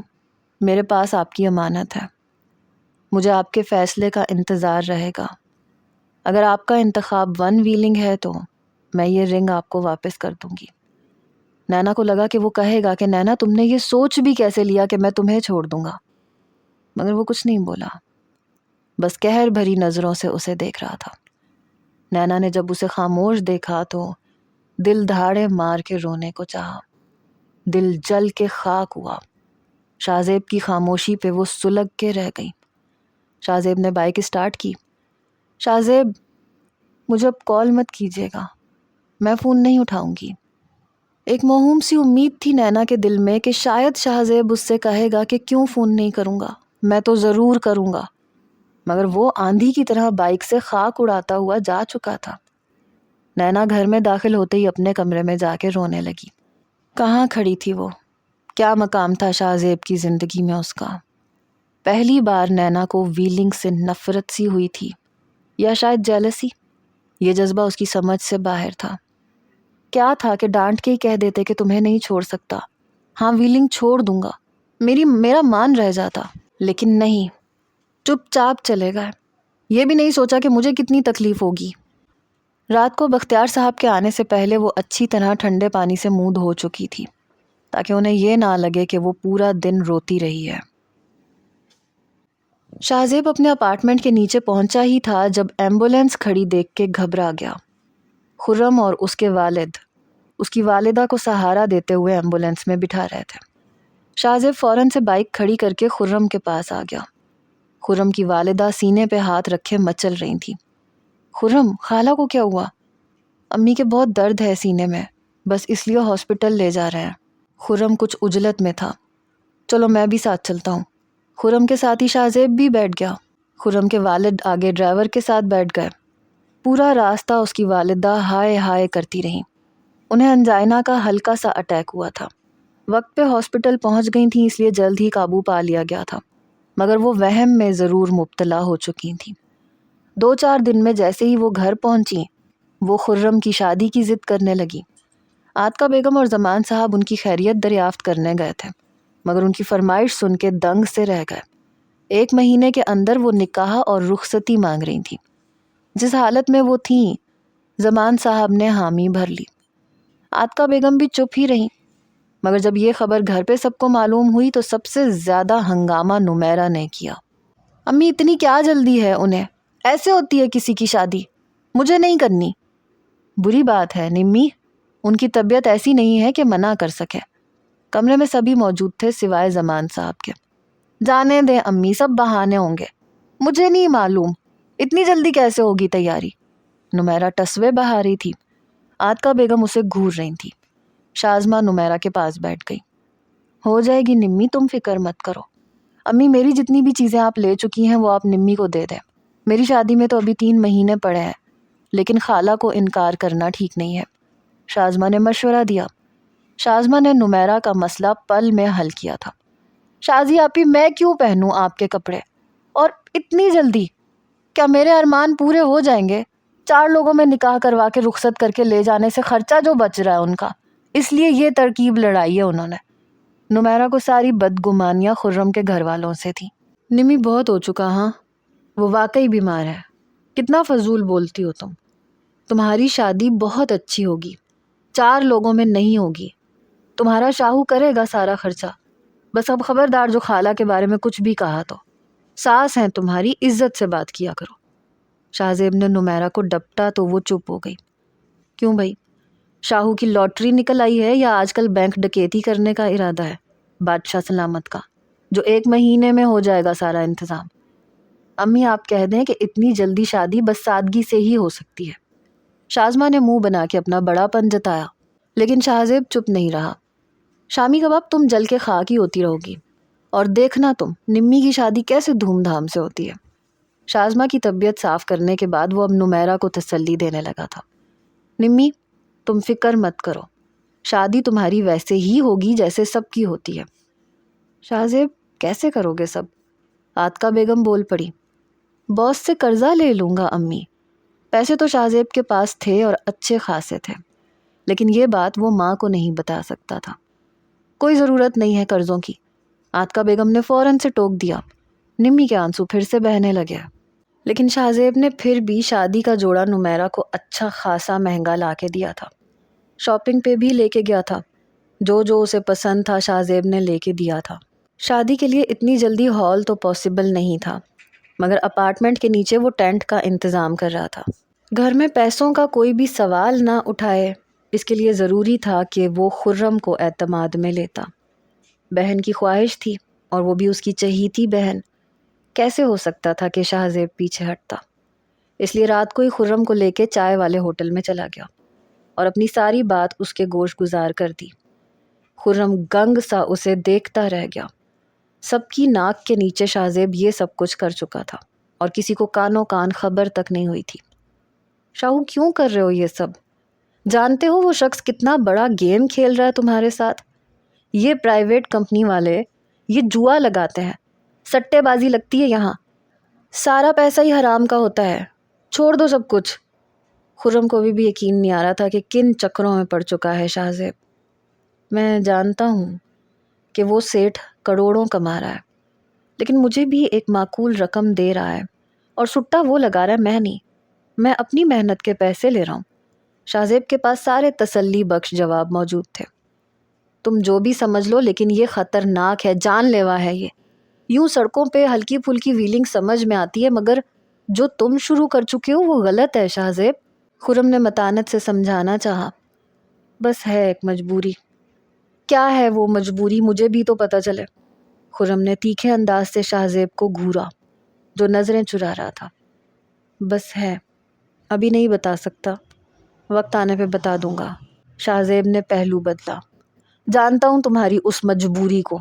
میرے پاس آپ کی امانت ہے. مجھے آپ کے فیصلے کا انتظار رہے گا. اگر آپ کا انتخاب 1 ویلنگ ہے تو میں یہ رنگ آپ کو واپس کر دوں گی. نینا کو لگا کہ وہ کہے گا کہ نینا تم نے یہ سوچ بھی کیسے لیا کہ میں تمہیں چھوڑ دوں گا، مگر وہ کچھ نہیں بولا، بس قہر بھری نظروں سے اسے دیکھ رہا تھا. نینا نے جب اسے خاموش دیکھا تو دل دھاڑے مار کے رونے کو چاہا. دل جل کے خاک ہوا. شاہزیب کی خاموشی پہ وہ سلگ کے رہ گئی. شاہزیب نے بائک اسٹارٹ کی. شاہزیب، مجھے اب کال مت کیجیے گا، میں فون نہیں اٹھاؤں گی. ایک موہوم سی امید تھی نینا کے دل میں کہ شاید شاہزیب اس سے کہے گا کہ کیوں فون نہیں کروں گا، میں تو ضرور کروں گا. مگر وہ آندھی کی طرح بائک سے خاک اڑاتا ہوا جا چکا تھا. نینا گھر میں داخل ہوتے ہی اپنے کمرے میں جا کے رونے لگی. کہاں کھڑی تھی وہ؟ کیا مقام تھا شاہزیب کی زندگی میں اس کا؟ پہلی بار نینا کو ویلنگ سے نفرت سی ہوئی تھی، یا شاید جیلسی. یہ جذبہ اس کی سمجھ سے باہر تھا. کیا تھا کہ ڈانٹ کے ہی کہہ دیتے کہ تمہیں نہیں چھوڑ سکتا، ہاں ویلنگ چھوڑ دوں گا، میرا مان رہ جاتا. لیکن نہیں، چپ چاپ چلے گئے. یہ بھی نہیں سوچا کہ مجھے کتنی تکلیف ہوگی. رات کو بختیار صاحب کے آنے سے پہلے وہ اچھی طرح ٹھنڈے پانی سے منہ دھو چکی تھی تاکہ انہیں یہ نہ لگے کہ وہ پورا دن روتی رہی ہے. شاہزیب اپنے اپارٹمنٹ کے نیچے پہنچا ہی تھا جب ایمبولینس کھڑی دیکھ کے گھبرا گیا. خرم اور اس کے والد اس کی والدہ کو سہارا دیتے ہوئے ایمبولینس میں بٹھا رہے تھے. شاہزیب فوراً سے بائک کھڑی کر کے خرم کے پاس آ گیا. خرم کی والدہ سینے پہ ہاتھ رکھے مچل رہی تھی. خرم، خالہ کو کیا ہوا؟ امی کے بہت درد ہے سینے میں، بس اس لیے ہاسپٹل لے جا رہے ہیں. خرم کچھ عجلت میں تھا. چلو میں بھی ساتھ چلتا ہوں. خرم کے ساتھ ہی شاہزیب بھی بیٹھ گیا. خرم کے والد آگے ڈرائیور کے ساتھ بیٹھ گئے. پورا راستہ اس کی والدہ ہائے ہائے کرتی رہیں. انہیں انجائنا کا ہلکا سا اٹیک ہوا تھا. وقت پہ ہاسپٹل پہنچ گئی تھیں اس لیے جلد ہی قابو پا لیا گیا تھا، مگر وہ وہم میں ضرور مبتلا ہو چکی تھیں. 2-4 دن میں جیسے ہی وہ گھر پہنچی وہ خرم کی شادی کی ضد کرنے لگی. عاتقہ بیگم اور زمان صاحب ان کی خیریت دریافت کرنے گئے تھے مگر ان کی فرمائش سن کے دنگ سے رہ گئے. 1 مہینے کے اندر وہ نکاح اور رخصتی مانگ رہی تھیں. جس حالت میں وہ تھیں زمان صاحب نے حامی بھر لی۔ عاتقہ بیگم بھی چپ ہی رہیں، مگر جب یہ خبر گھر پہ سب کو معلوم ہوئی تو سب سے زیادہ ہنگامہ نمیرہ نے کیا۔ امی اتنی کیا جلدی ہے انہیں؟ ایسے ہوتی ہے کسی کی شادی؟ مجھے نہیں کرنی۔ بری بات ہے نمی، ان کی طبیعت ایسی نہیں ہے کہ منع کر سکے۔ کمرے میں سبھی موجود تھے سوائے زمان صاحب کے۔ جانے دیں امی، سب بہانے ہوں گے، مجھے نہیں معلوم اتنی جلدی کیسے ہوگی تیاری۔ نمیرہ ٹسوے بہا رہی تھی۔ عاتقہ بیگم اسے گھور رہی تھی۔ شازمہ نمیرہ کے پاس بیٹھ گئی۔ ہو جائے گی نمی، تم فکر مت کرو۔ امی میری جتنی بھی چیزیں آپ لے چکی ہیں وہ آپ نمی کو دے دیں۔ میری شادی میں تو ابھی 3 مہینے پڑے ہیں، لیکن خالہ کو انکار کرنا ٹھیک نہیں ہے۔ شازمہ نے مشورہ دیا۔ شازمہ نے نمیرہ کا مسئلہ پل میں حل کیا تھا۔ شازی آپی، میں کیوں پہنوں آپ کے کپڑے؟ اور اتنی جلدی؟ کیا میرے ارمان پورے ہو جائیں گے؟ 4 لوگوں میں نکاح کروا کے رخصت کر کے لے جانے سے خرچہ جو بچ رہا ہے ان کا، اس لیے یہ ترکیب لڑائی ہے انہوں نے۔ نمیرہ کو ساری بدگمانیاں خرم کے گھر والوں سے تھی۔ نمی بہت ہو چکا، ہاں وہ واقعی بیمار ہے۔ کتنا فضول بولتی ہو تم۔ تمہاری شادی بہت اچھی ہوگی، 4 لوگوں میں نہیں ہوگی۔ تمہارا شاہو کرے گا سارا خرچہ۔ بس اب خبردار جو خالہ کے بارے میں کچھ بھی کہا تو، ساس ہیں تمہاری، عزت سے بات کیا کرو۔ شاہزیب نے نمیرہ کو ڈپٹا تو وہ چپ ہو گئی۔ کیوں بھائی، شاہو کی لاٹری نکل آئی ہے یا آج کل بینک ڈکیتی کرنے کا ارادہ ہے بادشاہ سلامت کا، جو 1 مہینے میں ہو جائے گا سارا انتظام؟ امی آپ کہہ دیں کہ اتنی جلدی شادی بس سادگی سے ہی ہو سکتی ہے۔ شازمہ نے منہ بنا کے اپنا بڑا پن جتایا، لیکن شاہزیب چپ نہیں رہا۔ شامی کباب تم جل کے خاک ہی ہوتی رہو گی، اور دیکھنا تم نمی کی شادی کیسے دھوم دھام سے ہوتی ہے۔ شازمہ کی طبیعت صاف کرنے کے بعد وہ اب نمیرہ کو تسلی دینے لگا تھا۔ نمی تم فکر مت کرو، شادی تمہاری ویسے ہی ہوگی جیسے سب کی ہوتی ہے۔ شاہزیب کیسے کرو گے سب؟ عاتقہ بیگم بول پڑی۔ باس سے قرضہ لے لوں گا امی۔ پیسے تو شاہزیب کے پاس تھے اور اچھے خاصے تھے، لیکن یہ بات وہ ماں کو نہیں بتا سکتا تھا۔ کوئی ضرورت نہیں ہے قرضوں کی، عاتقہ بیگم نے فوراً سے ٹوک دیا۔ نمی کے آنسو پھر سے بہنے لگے۔ لیکن شاہزیب نے پھر بھی شادی کا جوڑا نمیرہ کو اچھا خاصا مہنگا لا کے دیا تھا۔ شاپنگ پہ بھی لے کے گیا تھا، جو جو اسے پسند تھا شاہزیب نے لے کے دیا تھا۔ شادی کے لیے اتنی جلدی ہال تو پاسبل نہیں تھا، مگر اپارٹمنٹ کے نیچے وہ ٹینٹ کا انتظام کر رہا تھا۔ گھر میں پیسوں کا کوئی بھی سوال نہ اٹھائے، اس کے لیے ضروری تھا کہ وہ خرم کو اعتماد میں لیتا۔ بہن کی خواہش تھی، اور وہ بھی اس کی چہیتی بہن، کیسے ہو سکتا تھا کہ شاہزیب پیچھے ہٹتا؟ اس لیے رات کو ہی خرم کو لے کے چائے والے ہوٹل میں چلا گیا اور اپنی ساری بات اس کے گوش گزار کر دی۔ خرم گنگ سا اسے دیکھتا رہ گیا۔ سب کی ناک کے نیچے شاہزیب یہ سب کچھ کر چکا تھا، اور کسی کو کانوں کان خبر تک نہیں ہوئی تھی۔ شاہو کیوں کر رہے ہو یہ سب؟ جانتے ہو وہ شخص کتنا بڑا گیم کھیل رہا ہے تمہارے ساتھ؟ یہ پرائیویٹ کمپنی والے یہ جوا لگاتے ہیں، سٹے بازی لگتی ہے یہاں، سارا پیسہ ہی حرام کا ہوتا ہے، چھوڑ دو سب کچھ۔ خرم کو بھی یقین نہیں آ رہا تھا کہ کن چکروں میں پڑ چکا ہے شاہزیب۔ میں جانتا ہوں کہ وہ سیٹھ کروڑوں کما رہا ہے، لیکن مجھے بھی ایک معقول رقم دے رہا ہے، اور سٹا وہ لگا رہا ہے، میں نہیں۔ میں اپنی محنت کے پیسے لے رہا ہوں۔ شاہزیب کے پاس سارے تسلی بخش جواب موجود تھے۔ تم جو بھی سمجھ لو، لیکن یہ خطرناک ہے، جان لیوا ہے یہ۔ یوں سڑکوں پہ ہلکی پھلکی ویلنگ سمجھ میں آتی ہے، مگر جو تم شروع کر چکے ہو وہ غلط ہے شاہزیب۔ خرم نے متانت سے سمجھانا چاہا۔ بس ہے ایک مجبوری۔ کیا ہے وہ مجبوری؟ مجھے بھی تو پتہ چلے۔ خرم نے تیکھے انداز سے شاہزیب کو گھورا، جو نظریں چرا رہا تھا۔ بس ہے، ابھی نہیں بتا سکتا، وقت آنے پہ بتا دوں گا۔ شاہزیب نے پہلو بدلا۔ جانتا ہوں تمہاری اس مجبوری کو،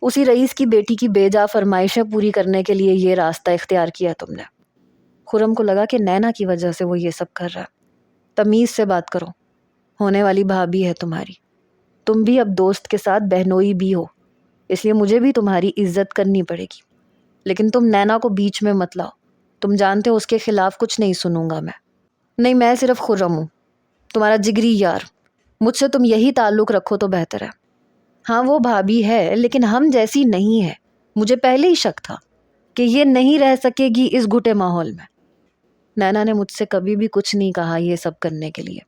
اسی رئیس کی بیٹی کی بے جا فرمائشیں پوری کرنے کے لیے یہ راستہ اختیار کیا تم نے۔ خرم کو لگا کہ نینا کی وجہ سے وہ یہ سب کر رہا ہے۔ تمیز سے بات کرو، ہونے والی بھابھی ہے تمہاری، تم بھی اب دوست کے ساتھ بہنوئی بھی ہو، اس لیے مجھے بھی تمہاری عزت کرنی پڑے گی، لیکن تم نینا کو بیچ میں مت لاؤ۔ تم جانتے ہو اس کے خلاف کچھ نہیں سنوں گا میں۔ نہیں، میں صرف خرم ہوں، تمہارا جگری یار، مجھ سے تم یہی تعلق رکھو تو بہتر ہے۔ ہاں وہ بھابھی ہے، لیکن ہم جیسی نہیں ہے۔ مجھے پہلے ہی شک تھا کہ یہ نہیں رہ سکے گی اس گھٹے ماحول میں۔ نینا نے مجھ سے کبھی بھی کچھ نہیں کہا یہ سب کرنے کے لیے،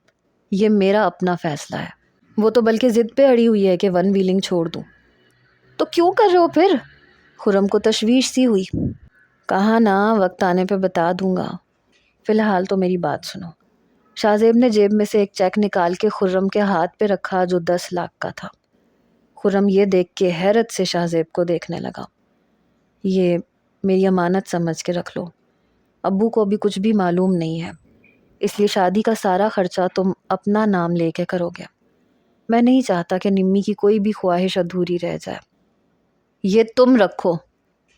یہ میرا اپنا فیصلہ ہے۔ وہ تو بلکہ ضد پہ اڑی ہوئی ہے کہ ون ویلنگ چھوڑ دوں۔ تو کیوں کر رہے ہو پھر؟ خرم کو تشویش سی ہوئی۔ کہا نا وقت آنے پہ بتا دوں گا، فی الحال تو میری بات سنو۔ شاہ زیب نے جیب میں سے ایک چیک نکال کے خرم کے ہاتھ پہ رکھا جو 10 لاکھ کا تھا۔ خرم یہ دیکھ کے حیرت سے شاہ زیب کو دیکھنے لگا۔ یہ میری امانت سمجھ کے رکھ لو، ابو کو ابھی کچھ بھی معلوم نہیں ہے، اس لیے شادی کا سارا خرچہ تم اپنا نام لے کے کرو گے۔ میں نہیں چاہتا کہ نمی کی کوئی بھی خواہش ادھوری رہ جائے۔ یہ تم رکھو،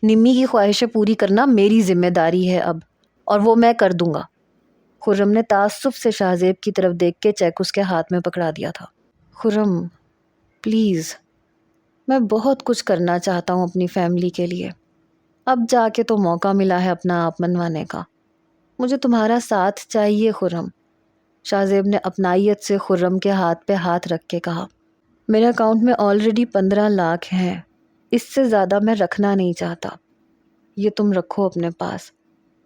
نمی کی خواہشیں پوری کرنا میری ذمہ داری ہے اب، اور وہ میں کر دوں گا۔ خرم نے تعصب سے شاہ زیب کی طرف دیکھ کے چیک اس کے ہاتھ میں پکڑا دیا تھا۔ خرم پلیز، میں بہت کچھ کرنا چاہتا ہوں اپنی فیملی کے لیے، اب جا کے تو موقع ملا ہے اپنا آپ منوانے کا، مجھے تمہارا ساتھ چاہیے خرم۔ شاہ زیب نے اپنائیت سے خرم کے ہاتھ پہ ہاتھ رکھ کے کہا، میرے اکاؤنٹ میں آلریڈی 15 لاکھ ہیں، اس سے زیادہ میں رکھنا نہیں چاہتا، یہ تم رکھو اپنے پاس،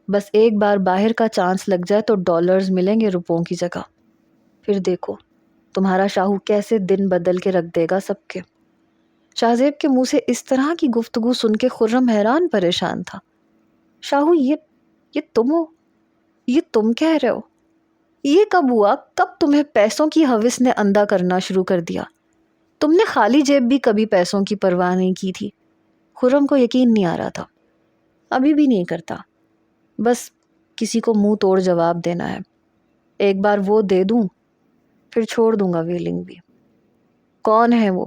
بس ایک بار باہر کا چانس لگ جائے تو ڈالرز ملیں گے روپوں کی جگہ، پھر دیکھو تمہارا شاہو کیسے دن بدل کے رکھ دے گا سب کے۔ شاہ زیب کے منہ سے اس طرح کی گفتگو سن کے خرم حیران پریشان تھا۔ شاہو یہ تم ہو؟ یہ تم کہہ رہے ہو؟ یہ کب ہوا؟ کب تمہیں پیسوں کی ہوس نے اندھا کرنا شروع کر دیا؟ تم نے خالی جیب بھی کبھی پیسوں کی پرواہ نہیں کی تھی۔ خرم کو یقین نہیں آ رہا تھا۔ ابھی بھی نہیں کرتا، بس کسی کو منہ توڑ جواب دینا ہے، ایک بار وہ دے دوں پھر چھوڑ دوں گا ویلنگ بھی۔ کون ہے وہ؟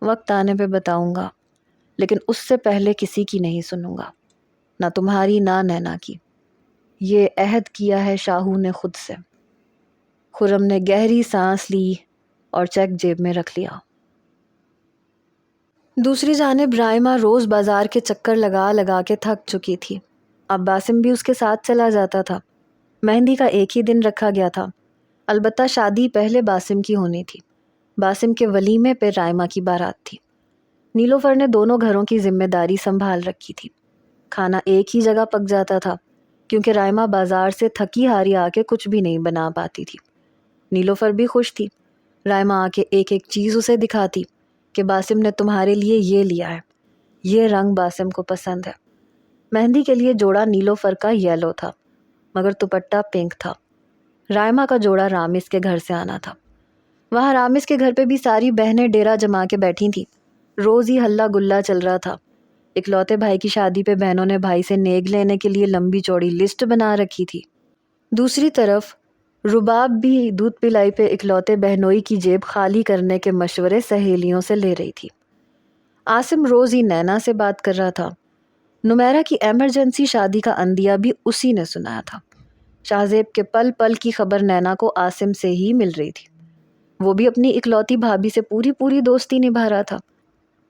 وقت آنے پہ بتاؤں گا، لیکن اس سے پہلے کسی کی نہیں سنوں گا، نہ تمہاری نہ نینا کی، یہ عہد کیا ہے شاہو نے خود سے۔ خرم نے گہری سانس لی اور چیک جیب میں رکھ لیا۔ دوسری جانب رائمہ روز بازار کے چکر لگا لگا کے تھک چکی تھی۔ اب باسم بھی اس کے ساتھ چلا جاتا تھا۔ مہندی کا ایک ہی دن رکھا گیا تھا، البتہ شادی پہلے باسم کی ہونی تھی۔ باسم کے ولیمے پہ رائمہ کی بارات تھی۔ نیلوفر نے دونوں گھروں کی ذمہ داری سنبھال رکھی تھی۔ کھانا ایک ہی جگہ پک جاتا تھا کیونکہ رائمہ بازار سے تھکی ہاری آ کے کچھ بھی نہیں بنا پاتی تھی۔ نیلوفر بھی خوش تھی۔ رائمہ آ کے ایک ایک چیز اسے دکھاتی کہ باسم نے تمہارے لیے یہ لیا ہے، یہ رنگ باسم کو پسند ہے۔ مہندی کے لیے جوڑا نیلوفر کا یلو تھا مگر دوپٹہ پنک تھا۔ رائمہ کا جوڑا رامس کے گھر سے آنا تھا۔ وہاں رامس کے گھر پہ بھی ساری بہنیں ڈیرا جما کے بیٹھی تھیں۔ روز ہی ہلا گلا چل رہا تھا۔ اکلوتے بھائی کی شادی پہ بہنوں نے بھائی سے نیگ لینے کے لیے لمبی چوڑی لسٹ بنا رکھی تھی۔ دوسری طرف رباب بھی دودھ پلائی پہ اکلوتے بہنوئی کی جیب خالی کرنے کے مشورے سہیلیوں سے لے رہی تھی۔ عاصم روز ہی نینا سے بات کر رہا تھا۔ نمیرہ کی ایمرجنسی شادی کا اندیا بھی اسی نے سنایا تھا۔ شاہ زیب کے پل پل کی خبر نینا کو عاصم سے ہی مل رہی تھی۔ وہ بھی اپنی اکلوتی بھابھی سے پوری دوستی نبھا رہا تھا۔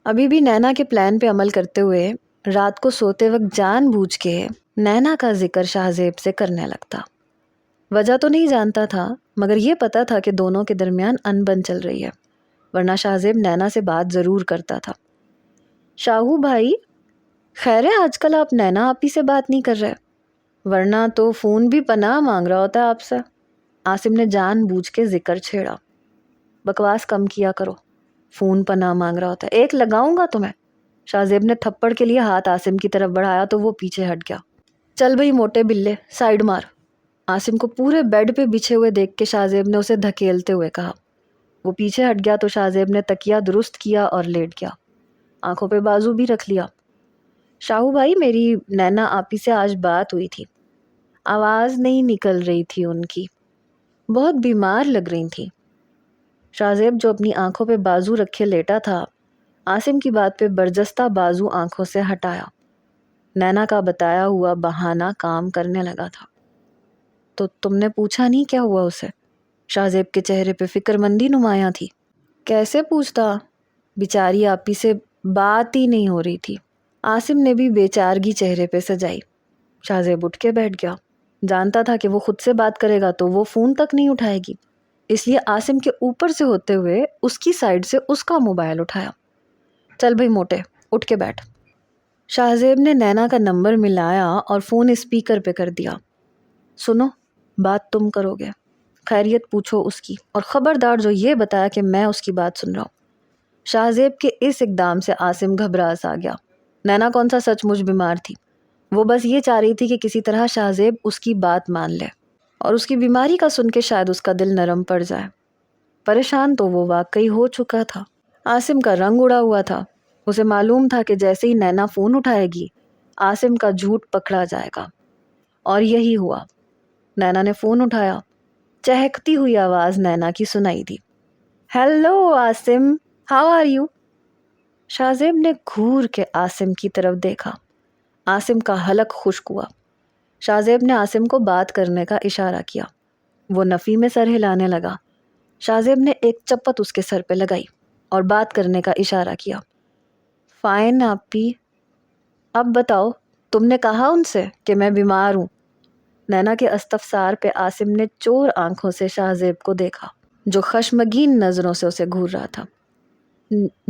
ابھی بھی نینا کے پلان پہ عمل کرتے ہوئے رات کو سوتے وقت جان بوجھ کے نینا کا ذکر شاہ زیب سے کرنے لگتا۔ وجہ تو نہیں جانتا تھا مگر یہ پتا تھا کہ دونوں کے درمیان انبن چل رہی ہے، ورنہ شاہ زیب نینا سے بات ضرور کرتا تھا۔ شاہو بھائی، خیر ہے آج کل آپ نینا آپی سے بات نہیں کر رہے، ورنہ تو فون بھی پناہ مانگ رہا ہوتا ہے آپ سے۔ عاصم نے جان بوجھ کے ذکر چھیڑا۔ بکواس کم کیا کرو، فون پناہ مانگ رہا ہوتا ہے، ایک لگاؤں گا تمہیں۔ شاہ زیب نے تھپڑ کے لیے ہاتھ عاصم کی طرف بڑھایا تو وہ پیچھے ہٹ گیا۔ چل بھئی موٹے بلے، سائیڈ مار۔ عاصم کو پورے بیڈ پہ بچھے ہوئے دیکھ کے شاہ زیب نے اسے دھکیلتے ہوئے کہا۔ وہ پیچھے ہٹ گیا تو شاہ زیب نے تکیہ درست کیا اور لیٹ گیا، آنکھوں پہ بازو بھی رکھ لیا۔ شاہو بھائی، میری نینا آپی سے آج بات ہوئی تھی، آواز نہیں نکل رہی تھی ان کی، بہت بیمار لگ رہی تھی۔ شاہ زیب جو اپنی آنکھوں پہ بازو رکھے لیٹا تھا، عاصم کی بات پہ برجستہ بازو آنکھوں سے ہٹایا۔ نینا کا بتایا ہوا بہانہ کام کرنے لگا تھا۔ تو تم نے پوچھا نہیں کیا ہوا اسے؟ شاہ زیب کے چہرے پہ فکر مندی نمایاں تھی۔ کیسے پوچھتا، بیچاری آپی سے بات ہی نہیں ہو رہی تھی۔ عاصم نے بھی بے چارگی چہرے پہ سجائی۔ شاہ زیب اٹھ کے بیٹھ گیا۔ جانتا تھا کہ وہ خود سے بات کرے گا تو وہ فون تک نہیں اٹھائے گی، اس لیے عاصم کے اوپر سے ہوتے ہوئے اس کی سائڈ سے اس کا موبائل اٹھایا۔ چل بھئی موٹے، اٹھ کے بیٹھ۔ شاہ زیب نے نینا کا نمبر ملایا اور فون اسپیکر پہ کر دیا۔ سنو، بات تم کرو گے، خیریت پوچھو اس کی، اور خبردار جو یہ بتایا کہ میں اس کی بات سن رہا ہوں۔ شاہ زیب کے اس اقدام سے عاصم گھبرا سا گیا۔ نینا کون سا سچ مچ بیمار تھی، وہ بس یہ چاہ رہی تھی کہ کسی طرح شاہ زیب اس کی بات مان لے اور اس کی بیماری کا سن کے شاید اس کا دل نرم پڑ جائے۔ پریشان تو وہ واقعی ہو چکا تھا۔ عاصم کا رنگ اڑا ہوا تھا۔ اسے معلوم تھا کہ جیسے ہی نینا فون اٹھائے گی عاصم کا جھوٹ پکڑا جائے گا، اور یہی ہوا۔ نینا نے فون اٹھایا۔ چہکتی ہوئی آواز نینا کی سنائی دی۔ Hello Asim, how are you? Shah Zeb نے گھور کے عاصم کی طرف دیکھا۔ عاصم کا حلق خشک ہوا۔ شاہ زیب نے عاصم کو بات کرنے کا اشارہ کیا۔ وہ نفی میں سر ہلانے لگا۔ شاہ زیب نے ایک چپت اس کے سر پہ لگائی اور بات کرنے کا اشارہ کیا۔ فائن آپی، اب بتاؤ، تم نے کہا ان سے کہ میں بیمار ہوں؟ نینا کے استفسار پہ عاصم نے چور آنکھوں سے شاہ زیب کو دیکھا جو خشمگین نظروں سے اسے گھور رہا تھا۔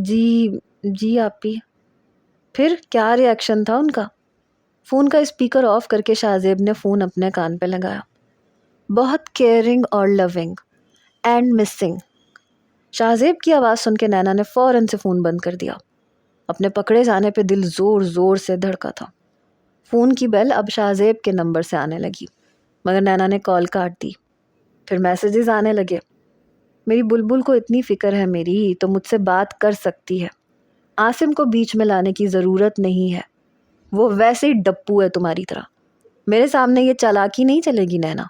جی آپی۔ پھر کیا ری ایکشن تھا ان کا؟ فون کا اسپیکر آف کر کے شاہ زیب نے فون اپنے کان پہ لگایا۔ بہت کیئرنگ اور لونگ اینڈ مسنگ۔ شاہ زیب کی آواز سن کے نینا نے فوراً سے فون بند کر دیا۔ اپنے پکڑے جانے پہ دل زور زور سے دھڑکا تھا۔ فون کی بیل اب شاہ زیب کے نمبر سے آنے لگی، مگر نینا نے کال کاٹ دی۔ پھر میسیجز آنے لگے۔ میری بلبل کو اتنی فکر ہے میری تو مجھ سے بات کر سکتی ہے، عاصم کو بیچ میں لانے کی ضرورت نہیں ہے، وہ ویسے ہی ڈپو ہے تمہاری طرح، میرے سامنے یہ چالاکی نہیں چلے گی نینا۔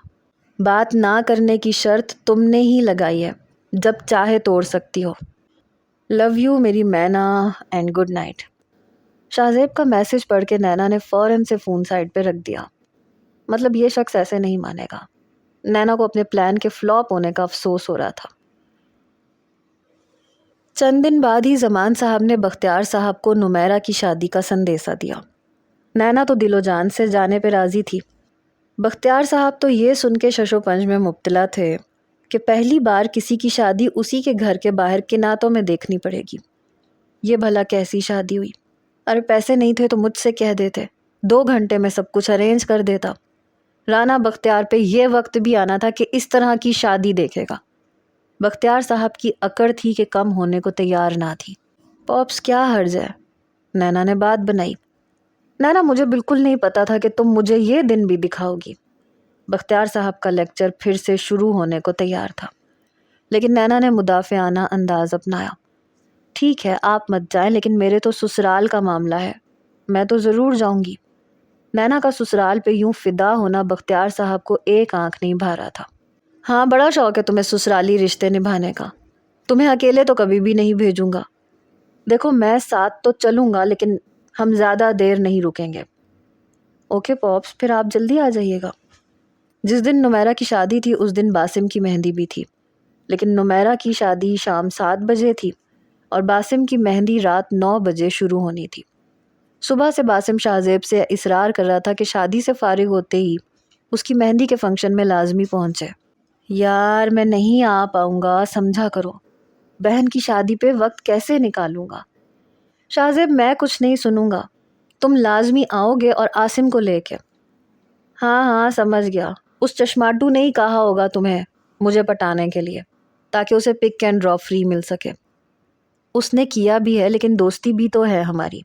بات نہ کرنے کی شرط تم نے ہی لگائی ہے، جب چاہے توڑ سکتی ہو۔ لو یو میری مینا اینڈ گڈ نائٹ۔ شاہ زیب کا میسج پڑھ کے نینا نے فوراً سے فون سائڈ پہ رکھ دیا۔ مطلب یہ شخص ایسے نہیں مانے گا۔ نینا کو اپنے پلان کے فلاپ ہونے کا افسوس ہو رہا تھا۔ چند دن بعد ہی زمان صاحب نے بختیار صاحب کو نمیرہ کی شادی کا سندیسہ دیا۔ نینا تو دل و جان سے جانے پہ راضی تھی۔ بختیار صاحب تو یہ سن کے شش و پنج میں مبتلا تھے کہ پہلی بار کسی کی شادی اسی کے گھر کے باہر کناتوں میں دیکھنی پڑے گی۔ یہ بھلا کیسی شادی ہوئی؟ ارے پیسے نہیں تھے تو مجھ سے کہہ دیتے، 2 گھنٹے میں سب کچھ ارینج کر دیتا۔ رانا بختیار پہ یہ وقت بھی آنا تھا کہ اس طرح کی شادی دیکھے گا۔ بختیار صاحب کی اکڑ تھی کہ کم ہونے کو تیار نہ تھی۔ پاپس کیا حرج ہے؟ نینا نے بات بنائی۔ نینا مجھے بالکل نہیں پتا تھا کہ تم مجھے یہ دن بھی دکھاؤ گی۔ بختیار صاحب کا لیکچر پھر سے شروع ہونے کو تیار تھا، لیکن نینا نے مدافعانہ انداز اپنایا۔ ٹھیک ہے آپ مت جائیں، لیکن میرے تو سسرال کا معاملہ ہے، میں تو ضرور جاؤں گی۔ نینا کا سسرال پہ یوں فدا ہونا بختیار صاحب کو ایک آنکھ نہیں بھا رہا تھا۔ ہاں بڑا شوق ہے تمہیں سسرالی رشتے نبھانے کا، تمہیں اکیلے تو کبھی بھی نہیں بھیجوں گا۔ دیکھو میں ساتھ تو چلوں گا لیکن ہم زیادہ دیر نہیں رکیں گے۔ اوکے پاپس، پھر آپ جلدی آ جائیے گا۔ جس دن نمیرہ کی شادی تھی اس دن باسم کی مہندی بھی تھی، لیکن نمیرہ کی شادی شام 7 بجے تھی اور باسم کی مہندی رات 9 بجے شروع ہونی تھی۔ صبح سے باسم شاہ زیب سے اصرار کر رہا تھا کہ شادی سے فارغ ہوتے ہی اس کی مہندی کے فنکشن میں لازمی پہنچے۔ یار میں نہیں آ پاؤں گا، سمجھا کرو، بہن کی شادی پہ وقت کیسے نکالوں گا؟ شاہ زیب میں کچھ نہیں سنوں گا، تم لازمی آؤ گے اور عاصم کو لے کے۔ ہاں سمجھ گیا، اس چشماٹو نے ہی کہا ہوگا تمہیں مجھے پٹانے کے لیے تاکہ اسے پک اینڈ ڈراپ فری مل سکے۔ اس نے کیا بھی ہے، لیکن دوستی بھی تو ہے ہماری،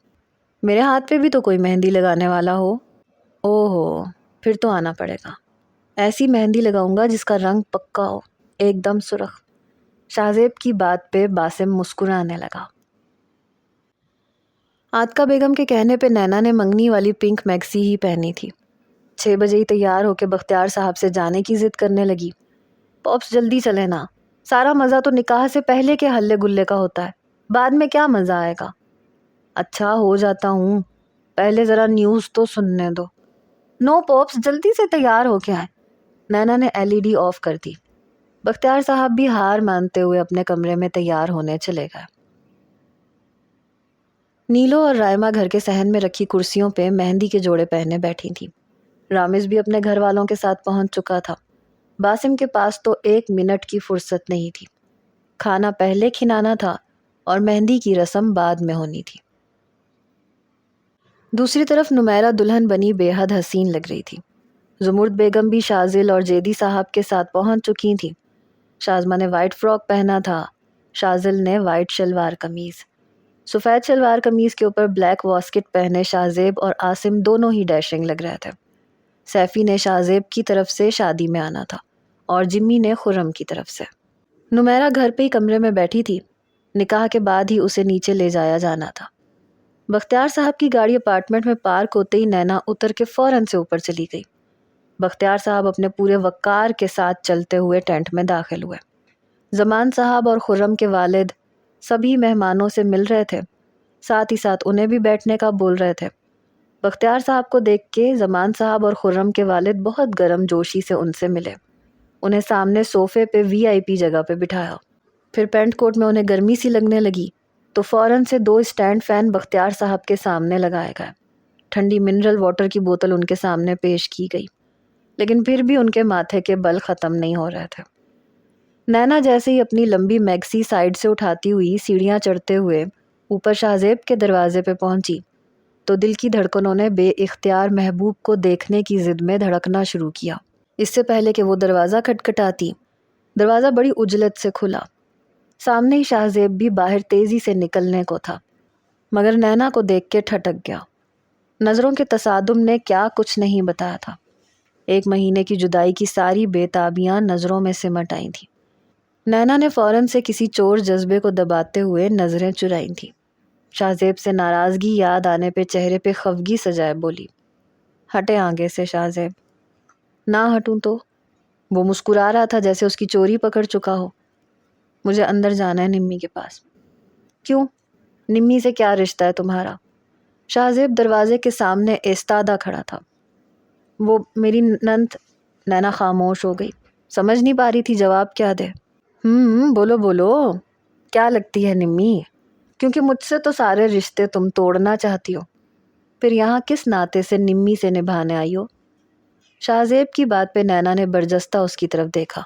میرے ہاتھ پہ بھی تو کوئی مہندی لگانے والا ہو۔ اوہو، پھر تو آنا پڑے گا، ایسی مہندی لگاؤں گا جس کا رنگ پکا ہو، ایک دم سرخ۔ شاہ زیب کی بات پہ باسم مسکرانے لگا۔ عاتقہ بیگم کے کہنے پہ نینا نے منگنی والی پنک میکسی ہی پہنی تھی۔ 6 بجے ہی تیار ہو کے بختیار صاحب سے جانے کی ضد کرنے لگی۔ پاپس جلدی چلے نا، سارا مزہ تو نکاح سے پہلے کے ہلے گلے کا ہوتا ہے، بعد میں کیا مزہ آئے گا؟ اچھا ہو جاتا ہوں، پہلے ذرا نیوز تو سننے دو۔ نو پاپس جلدی سے تیار ہو کے آئے۔ نینا نے LED آف کر دی۔ بختیار صاحب بھی ہار مانتے ہوئے اپنے کمرے میں تیار ہونے چلے گئے۔ نیلو اور رائما گھر کے صحن میں رکھی کرسیوں پہ مہندی کے جوڑے پہنے بیٹھی تھیں۔ رامز بھی اپنے گھر والوں کے ساتھ پہنچ چکا تھا۔ باسم کے پاس تو 1 منٹ کی فرصت نہیں تھی۔ کھانا پہلے کھلانا تھا اور مہندی کی رسم بعد میں ہونی تھی۔ دوسری طرف نمیرہ دلہن بنی بے حد حسین لگ رہی تھی۔ زمرد بیگم بھی شازل اور جیدی صاحب کے ساتھ پہنچ چکی تھیں۔ شازمہ نے وائٹ فراک پہنا تھا، شازل نے وائٹ شلوار قمیض۔ سفید شلوار قمیض کے اوپر بلیک واسکٹ پہنے شازیب اور عاصم دونوں ہی ڈیشنگ لگ رہے تھے۔ سیفی نے شازیب کی طرف سے شادی میں آنا تھا اور جمی نے خرم کی طرف سے۔ نمیرہ گھر پہ ہی کمرے میں بیٹھی تھی، نکاح کے بعد ہی اسے نیچے لے جایا جانا تھا۔ بختیار صاحب کی گاڑی اپارٹمنٹ میں پارک ہوتے ہی نینا اتر کے فوراً سے اوپر چلی گئی۔ بختیار صاحب اپنے پورے وقار کے ساتھ چلتے ہوئے ٹینٹ میں داخل ہوئے۔ زمان صاحب اور خرم کے والد سبھی مہمانوں سے مل رہے تھے، ساتھ ہی ساتھ انہیں بھی بیٹھنے کا بول رہے تھے۔ بختیار صاحب کو دیکھ کے زمان صاحب اور خرم کے والد بہت گرم جوشی سے ان سے ملے، انہیں سامنے صوفے پہ VIP جگہ پہ بٹھایا۔ پھر پینٹ کوٹ میں انہیں گرمی سی لگنے لگی تو فوراً سے 2 اسٹینڈ فین بختیار صاحب کے سامنے لگائے گئے۔ ٹھنڈی منرل واٹر کی بوتل ان کے سامنے پیش کی گئی، لیکن پھر بھی ان کے ماتھے کے بل ختم نہیں ہو رہے تھے۔ نینا جیسے ہی اپنی لمبی میکسی سائڈ سے اٹھاتی ہوئی سیڑھیاں چڑھتے ہوئے اوپر شازیب کے دروازے پہ پہنچی تو دل کی دھڑکنوں نے بے اختیار محبوب کو دیکھنے کی ضد میں دھڑکنا شروع کیا۔ اس سے پہلے کہ وہ دروازہ کھٹکھٹاتی، دروازہ بڑی عجلت سے کھلا۔ سامنے ہی شازیب بھی باہر تیزی سے نکلنے کو تھا، مگر نینا کو دیکھ کے ٹھٹک گیا۔ نظروں کے تصادم نے کیا کچھ نہیں بتایا تھا۔ 1 مہینے کی جدائی کی ساری بے تابیاں نظروں میں سمٹ آئی تھیں۔ نینا نے فوراً سے کسی چور جذبے کو دباتے ہوئے نظریں چرائی تھیں۔ شازیب سے ناراضگی یاد آنے پہ چہرے پہ خفگی سجائے بولی، ہٹے آگے سے شازیب۔ نہ ہٹوں تو؟ وہ مسکرا رہا تھا جیسے اس کی چوری پکڑ چکا ہو۔ مجھے اندر جانا ہے نمی کے پاس۔ کیوں؟ نمی سے کیا رشتہ ہے تمہارا؟ شازیب دروازے کے سامنے ایستادہ کھڑا تھا۔ وہ میری نند۔ نینا خاموش ہو گئی، سمجھ نہیں پا رہی تھی جواب کیا دے۔ بولو بولو، کیا لگتی ہے نمی؟ کیونکہ مجھ سے تو سارے رشتے تم توڑنا چاہتی ہو، پھر یہاں کس ناطے سے نمی سے نبھانے آئی ہو؟ شازیب کی بات پہ نینا نے برجستہ اس کی طرف دیکھا۔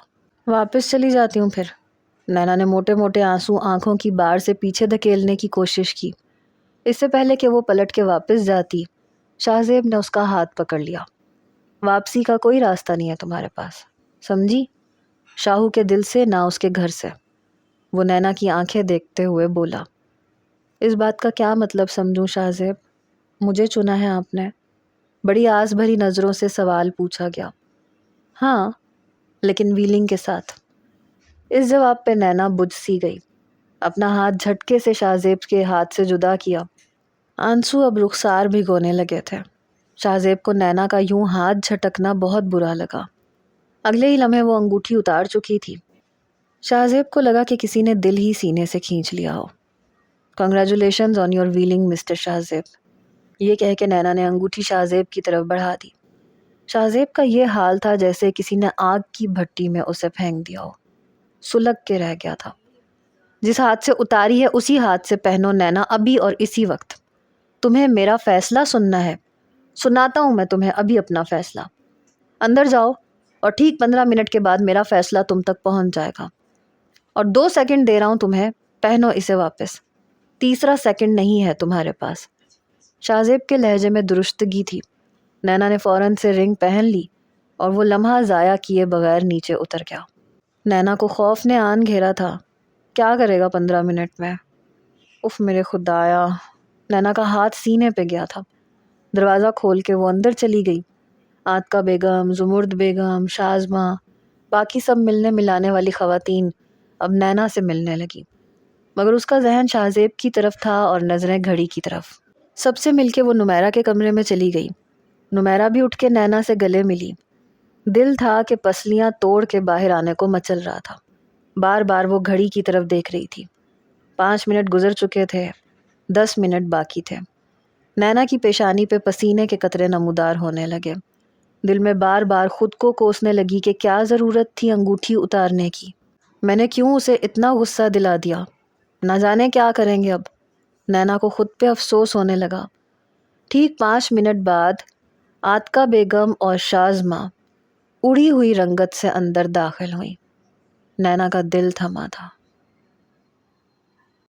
واپس چلی جاتی ہوں پھر۔ نینا نے موٹے موٹے آنسو آنکھوں کی باڑ سے پیچھے دھکیلنے کی کوشش کی۔ اس سے پہلے کہ وہ پلٹ کے واپس جاتی، شازیب نے اس کا ہاتھ پکڑ لیا۔ واپسی کا کوئی راستہ نہیں ہے تمہارے پاس، سمجھی؟ شاہو کے دل سے نہ اس کے گھر سے۔ وہ نینا کی آنکھیں دیکھتے ہوئے بولا۔ اس بات کا کیا مطلب سمجھوں شازیب؟ مجھے چنا ہے آپ نے؟ بڑی آس بھری نظروں سے سوال پوچھا گیا۔ ہاں، لیکن ویلنگ کے ساتھ۔ اس جواب پہ نینا بجھ سی گئی، اپنا ہاتھ جھٹکے سے شازیب کے ہاتھ سے جدا کیا۔ آنسو اب رخسار بھگونے لگے تھے۔ شازیب کو نینا کا یوں ہاتھ جھٹکنا بہت برا لگا۔ اگلے ہی لمحے وہ انگوٹھی اتار چکی تھی۔ شازیب کو لگا کہ کسی نے دل ہی سینے سے کھینچ لیا ہو۔ Congratulations on your wedding mister Shahzeb, یہ کہہ کے نینا نے انگوٹھی شازیب کی طرف بڑھا دی۔ شازیب کا یہ حال تھا جیسے کسی نے آگ کی بھٹی میں اسے پھینک دیا ہو، سلگ کے رہ گیا تھا۔ جس ہاتھ سے اتاری ہے اسی ہاتھ سے پہنو نینا، ابھی اور اسی وقت۔ تمہیں میرا فیصلہ سننا ہے؟ سناتا ہوں میں تمہیں ابھی اپنا فیصلہ۔ اندر جاؤ اور ٹھیک 15 منٹ کے بعد میرا فیصلہ تم تک پہنچ جائے گا، اور 2 سیکنڈ دے رہا ہوں تمہیں، پہنو اسے واپس۔ تیسرا سیکنڈ نہیں ہے تمہارے پاس۔ شازیب کے لہجے میں درستگی تھی۔ نینا نے فوراً سے رنگ پہن لی اور وہ لمحہ ضائع کیے بغیر نیچے اتر گیا۔ نینا کو خوف نے آن گھیرا تھا، کیا کرے گا 15 منٹ میں؟ اف میرے خدایا! نینا کا ہاتھ سینے پہ گیا تھا۔ دروازہ کھول کے وہ اندر چلی گئی۔ عاتکہ بیگم، زمرد بیگم، شازمہ، باقی سب ملنے ملانے والی خواتین اب نینا سے ملنے لگی، مگر اس کا ذہن شازیب کی طرف تھا اور نظریں گھڑی کی طرف۔ سب سے مل کے وہ نمیرہ کے کمرے میں چلی گئی۔ نمیرہ بھی اٹھ کے نینا سے گلے ملی۔ دل تھا کہ پسلیاں توڑ کے باہر آنے کو مچل رہا تھا۔ بار بار وہ گھڑی کی طرف دیکھ رہی تھی۔ 5 منٹ گزر چکے تھے، 10 منٹ باقی تھے۔ نینا کی پیشانی پہ پسینے کے قطرے نمودار ہونے لگے۔ دل میں بار بار خود کو کوسنے لگی کہ کیا ضرورت تھی انگوٹھی اتارنے کی؟ میں نے کیوں اسے اتنا غصہ دلا دیا؟ نہ جانے کیا کریں گے اب؟ نینا کو خود پہ افسوس ہونے لگا۔ ٹھیک 5 منٹ بعد عاتکہ بیگم اور شازمہ اڑی ہوئی رنگت سے اندر داخل ہوئی۔ نینا کا دل تھما تھا۔